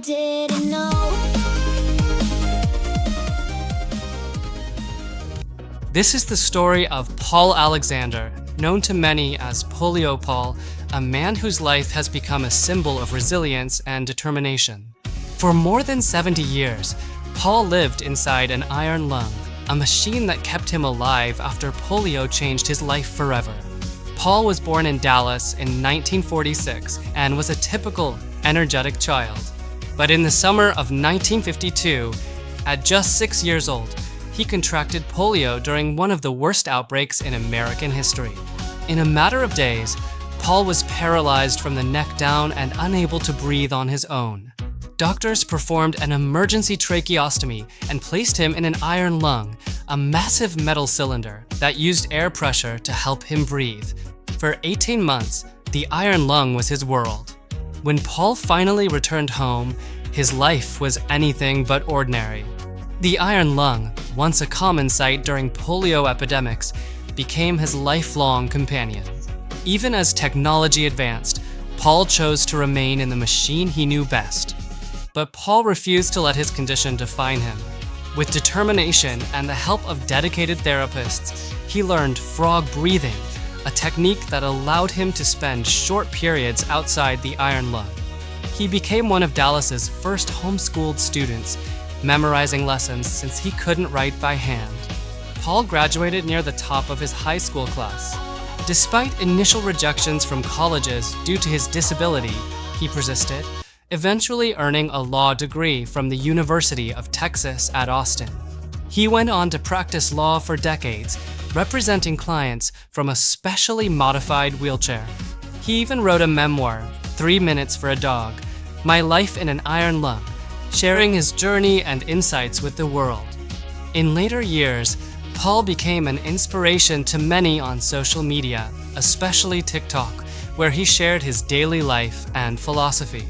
didn't know. This is the story of Paul Alexander, known to many as Polio Paul, a man whose life has become a symbol of resilience and determination. For more than 70 years, Paul lived inside an iron lung, a machine that kept him alive after polio changed his life forever. Paul was born in Dallas in 1946 and was a typical, energetic child. But in the summer of 1952, at just 6 years old, he contracted polio during one of the worst outbreaks in American history. In a matter of days, Paul was paralyzed from the neck down and unable to breathe on his own. Doctors performed an emergency tracheostomy and placed him in an iron lung, a massive metal cylinder that used air pressure to help him breathe. For 18 months, the iron lung was his world. When Paul finally returned home, his life was anything but ordinary. The iron lung, once a common sight during polio epidemics, became his lifelong companion. Even as technology advanced, Paul chose to remain in the machine he knew best. But Paul refused to let his condition define him. With determination and the help of dedicated therapists, he learned frog breathing, a technique that allowed him to spend short periods outside the iron lung. He became one of Dallas's first homeschooled students, memorizing lessons since he couldn't write by hand. Paul graduated near the top of his high school class. Despite initial rejections from colleges due to his disability, he persisted, eventually earning a law degree from the University of Texas at Austin. He went on to practice law for decades, representing clients from a specially modified wheelchair. He even wrote a memoir, 3 Minutes for a Dog, My Life in an Iron Lung, sharing his journey and insights with the world. In later years, Paul became an inspiration to many on social media, especially TikTok, where he shared his daily life and philosophy.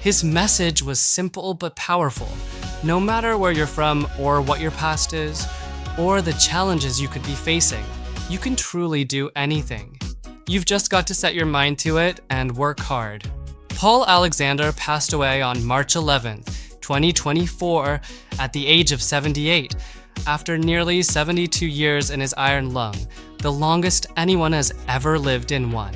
His message was simple but powerful. No matter where you're from or what your past is, or the challenges you could be facing, you can truly do anything. You've just got to set your mind to it and work hard. Paul Alexander passed away on March 11th, 2024, at the age of 78, after nearly 72 years in his iron lung, the longest anyone has ever lived in one.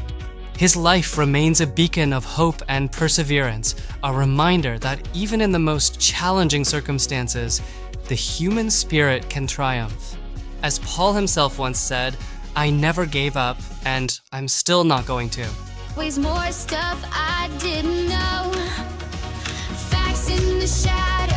His life remains a beacon of hope and perseverance, a reminder that even in the most challenging circumstances, the human spirit can triumph. As Paul himself once said, "I never gave up, and I'm still not going to." Always more stuff I didn't know. Facts in the shadow.